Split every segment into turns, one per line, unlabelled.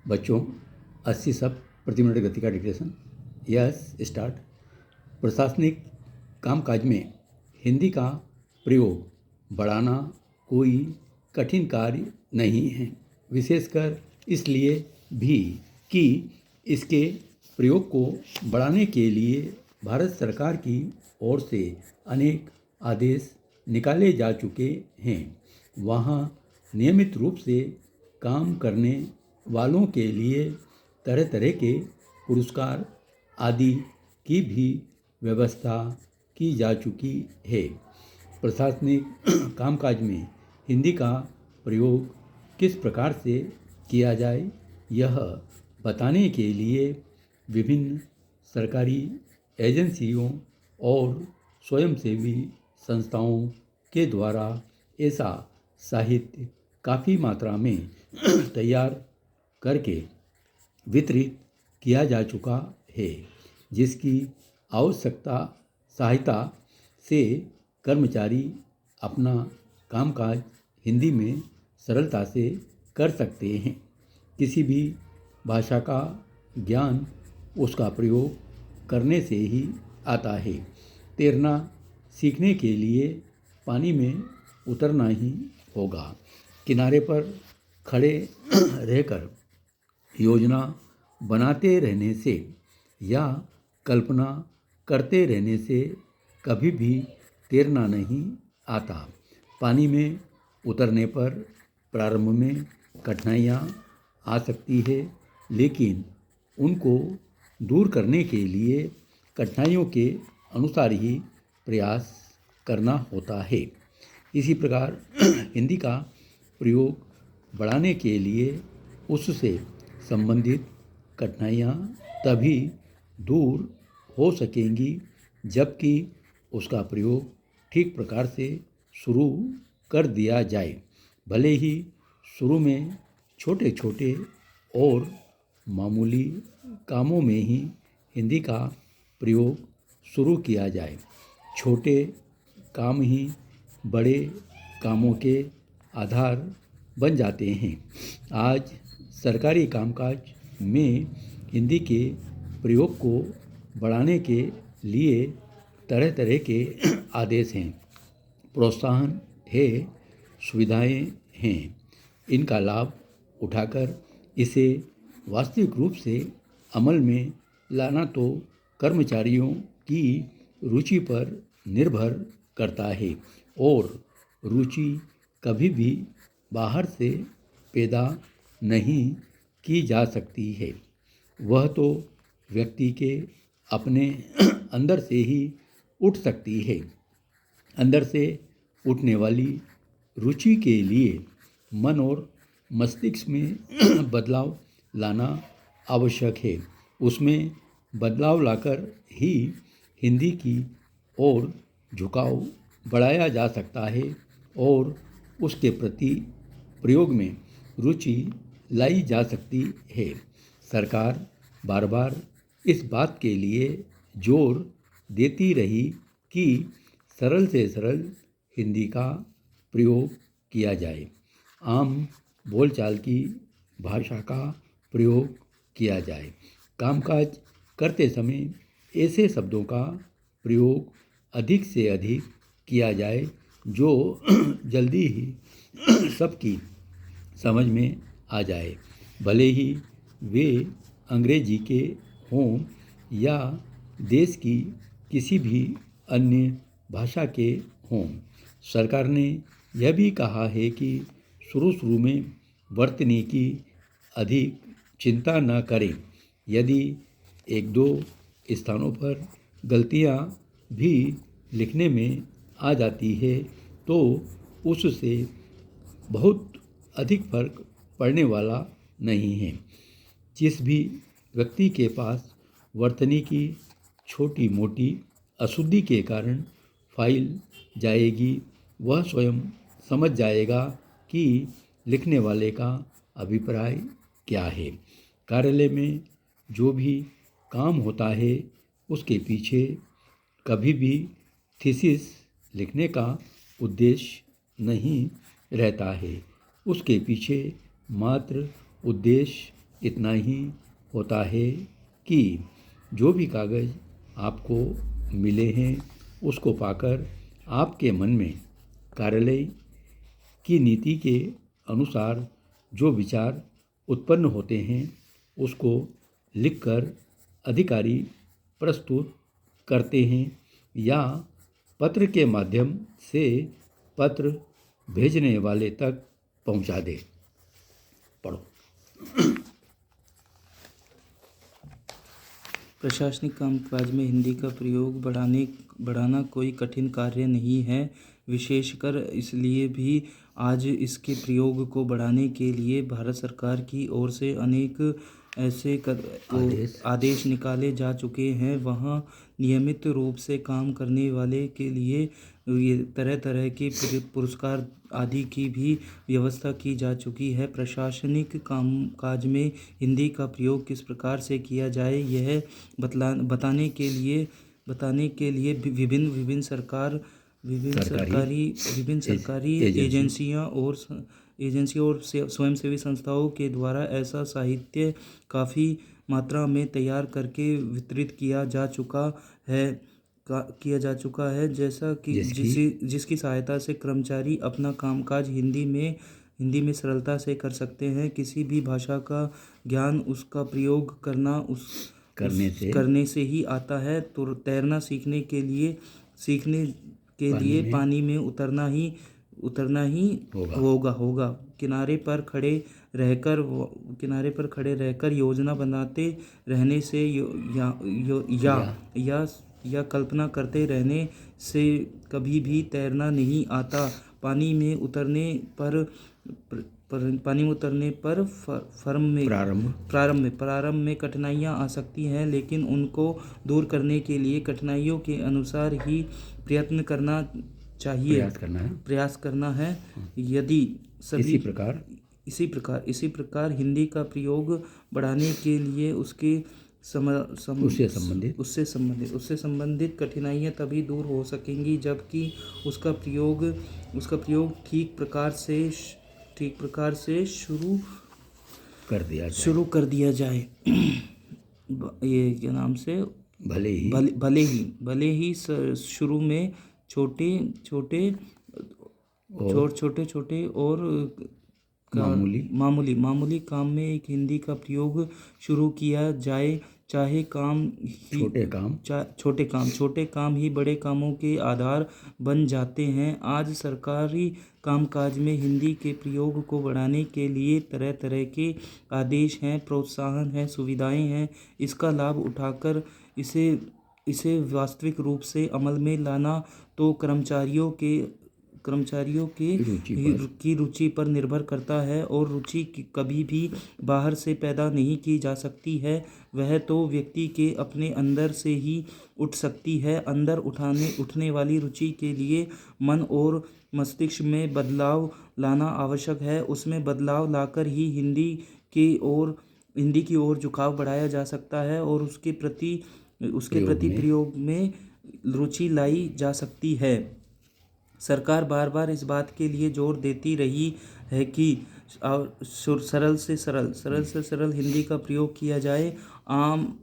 बच्चों 80 शब्द प्रति मिनट गति का डिक्टेशन। Yes start. प्रशासनिक कामकाज में हिंदी का प्रयोग बढ़ाना कोई कठिन कार्य नहीं है, विशेषकर इसलिए भी कि इसके प्रयोग को बढ़ाने के लिए भारत सरकार की ओर से अनेक आदेश निकाले जा चुके हैं। वहाँ नियमित रूप से काम करने वालों के लिए तरह तरह के पुरस्कार आदि की भी व्यवस्था की जा चुकी है। प्रशासनिक कामकाज में हिंदी का प्रयोग किस प्रकार से किया जाए, यह बताने के लिए विभिन्न सरकारी एजेंसियों और स्वयंसेवी संस्थाओं के द्वारा ऐसा साहित्य काफ़ी मात्रा में तैयार करके वितरित किया जा चुका है, जिसकी आवश्यकता सहायता से कर्मचारी अपना कामकाज हिंदी में सरलता से कर सकते हैं। किसी भी भाषा का ज्ञान उसका प्रयोग करने से ही आता है। तैरना सीखने के लिए पानी में उतरना ही होगा। किनारे पर खड़े रहकर योजना बनाते रहने से या कल्पना करते रहने से कभी भी तैरना नहीं आता। पानी में उतरने पर प्रारंभ में कठिनाइयाँ आ सकती है, लेकिन उनको दूर करने के लिए कठिनाइयों के अनुसार ही प्रयास करना होता है। इसी प्रकार हिंदी का प्रयोग बढ़ाने के लिए उससे संबंधित कठिनाइयाँ तभी दूर हो सकेंगी जबकि उसका प्रयोग ठीक प्रकार से शुरू कर दिया जाए। भले ही शुरू में छोटे छोटे और मामूली कामों में ही हिंदी का प्रयोग शुरू किया जाए, छोटे काम ही बड़े कामों के आधार बन जाते हैं। आज सरकारी कामकाज में हिंदी के प्रयोग को बढ़ाने के लिए तरह तरह के आदेश हैं, प्रोत्साहन है, सुविधाएं हैं। इनका लाभ उठाकर इसे वास्तविक रूप से अमल में लाना तो कर्मचारियों की रुचि पर निर्भर करता है और रुचि कभी भी बाहर से पैदा नहीं की जा सकती है। वह तो व्यक्ति के अपने अंदर से ही उठ सकती है। अंदर से उठने वाली रुचि के लिए मन और मस्तिष्क में बदलाव लाना आवश्यक है। उसमें बदलाव लाकर ही हिंदी की ओर झुकाव बढ़ाया जा सकता है और उसके प्रति प्रयोग में रुचि लाई जा सकती है। सरकार बार बार इस बात के लिए जोर देती रही कि सरल से सरल हिंदी का प्रयोग किया जाए, आम बोलचाल की भाषा का प्रयोग किया जाए। कामकाज करते समय ऐसे शब्दों का प्रयोग अधिक से अधिक किया जाए जो जल्दी ही सबकी समझ में आ जाए, भले ही वे अंग्रेजी के हों या देश की किसी भी अन्य भाषा के हों। सरकार ने यह भी कहा है कि शुरू में वर्तनी की अधिक चिंता न करें। यदि एक दो स्थानों पर गलतियां भी लिखने में आ जाती है तो उससे बहुत अधिक फर्क पड़ने वाला नहीं है। जिस भी व्यक्ति के पास वर्तनी की छोटी मोटी अशुद्धि के कारण फाइल जाएगी, वह स्वयं समझ जाएगा कि लिखने वाले का अभिप्राय क्या है। कार्यालय में जो भी काम होता है उसके पीछे कभी भी थीसिस लिखने का उद्देश्य नहीं रहता है। उसके पीछे मात्र उद्देश्य इतना ही होता है कि जो भी कागज़ आपको मिले हैं उसको पाकर आपके मन में कार्यालय की नीति के अनुसार जो विचार उत्पन्न होते हैं उसको लिखकर अधिकारी प्रस्तुत करते हैं या पत्र के माध्यम से पत्र भेजने वाले तक पहुंचा दे। पढ़ो।
प्रशासनिक कामकाज में हिंदी का प्रयोग बढ़ाना कोई कठिन कार्य नहीं है। विशेषकर इसलिए भी आज इसके प्रयोग को बढ़ाने के लिए भारत सरकार की ओर से अनेक ऐसे आदेश निकाले जा चुके हैं। वहाँ नियमित रूप से काम करने वाले के लिए ये तरह तरह के पुरस्कार आदि की भी व्यवस्था की जा चुकी है। प्रशासनिक कामकाज में हिंदी का प्रयोग किस प्रकार से किया जाए यह बताने के लिए विभिन्न सरकारी एजेंसियां और स्वयंसेवी संस्थाओं के द्वारा ऐसा साहित्य काफ़ी मात्रा में तैयार करके वितरित किया जा चुका है जैसा कि जिसकी सहायता से कर्मचारी अपना कामकाज हिंदी में सरलता से कर सकते हैं। किसी भी भाषा का ज्ञान उसका प्रयोग करने से ही आता है। तो तैरना सीखने के लिए पानी में उतरना ही होगा। किनारे पर खड़े रहकर योजना बनाते रहने से या कल्पना करते रहने से कभी भी तैरना नहीं आता। पानी में उतरने पर प्रारंभ में कठिनाइयाँ आ सकती हैं, लेकिन उनको दूर करने के लिए कठिनाइयों के अनुसार ही प्रयत्न करना चाहिए। प्रयास करना है। यदि सभी इसी प्रकार हिंदी का प्रयोग बढ़ाने के लिए उससे संबंधित कठिनाइयाँ तभी दूर हो सकेंगी जबकि उसका प्रयोग ठीक प्रकार से शुरू कर दिया जाए। ये क्या नाम से भले ही शुरू में छोटे और मामूली काम में एक हिंदी का प्रयोग शुरू किया जाए। छोटे काम ही बड़े कामों के आधार बन जाते हैं। आज सरकारी कामकाज में हिंदी के प्रयोग को बढ़ाने के लिए तरह तरह के आदेश हैं, प्रोत्साहन हैं, सुविधाएं हैं। इसका लाभ उठाकर इसे वास्तविक रूप से अमल में लाना तो कर्मचारियों की रुचि पर निर्भर करता है और रुचि कभी भी बाहर से पैदा नहीं की जा सकती है। वह तो व्यक्ति के अपने अंदर से ही उठ सकती है। अंदर उठने वाली रुचि के लिए मन और मस्तिष्क में बदलाव लाना आवश्यक है। उसमें बदलाव लाकर ही हिंदी की ओर झुकाव बढ़ाया जा सकता है और उसके प्रति प्रयोग में रुचि लाई जा सकती है। सरकार बार बार इस बात के लिए जोर देती रही है कि सरल से सरल हिंदी का प्रयोग किया जाए। आम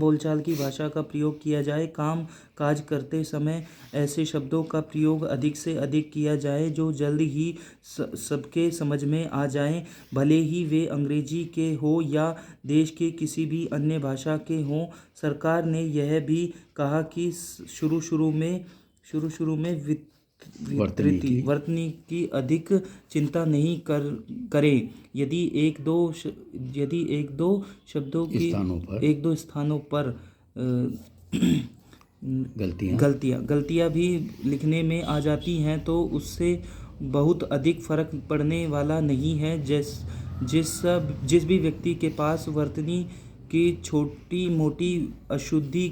बोलचाल की भाषा का प्रयोग किया जाए। काम काज करते समय ऐसे शब्दों का प्रयोग अधिक से अधिक किया जाए जो जल्द ही सबके समझ में आ जाएं, भले ही वे अंग्रेजी के हो या देश के किसी भी अन्य भाषा के हों। सरकार ने यह भी कहा कि शुरू शुरू में वर्तनी की अधिक चिंता नहीं करें। यदि एक दो शब्दों की एक दो स्थानों पर गलतियां भी लिखने में आ जाती हैं तो उससे बहुत अधिक फर्क पड़ने वाला नहीं है। जिस भी व्यक्ति के पास वर्तनी की छोटी मोटी अशुद्धि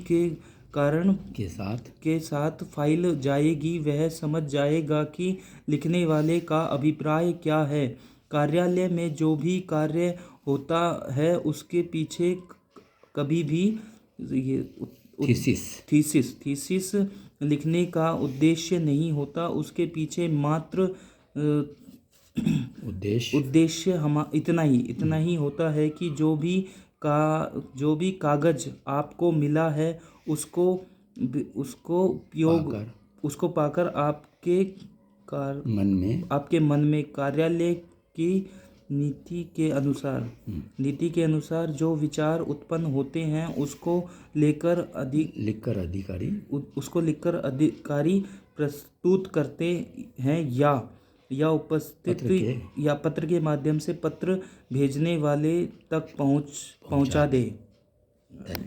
के साथ फाइल जाएगी, वह समझ जाएगा कि लिखने वाले का अभिप्राय क्या है। कार्यालय में जो भी कार्य होता है उसके पीछे कभी भी थीसिस लिखने का उद्देश्य नहीं होता। उसके पीछे मात्र
उद्देश्य
उद्देश्य हम इतना ही होता है कि जो भी कागज आपको मिला है उसको उसको उपयोग
पाकर
उसको पाकर
मन में
आपके मन में कार्यालय की नीति के अनुसार जो विचार उत्पन्न होते हैं
लिखकर
अधिकारी प्रस्तुत करते हैं या पत्र के माध्यम से पत्र भेजने वाले तक पहुंचा दे।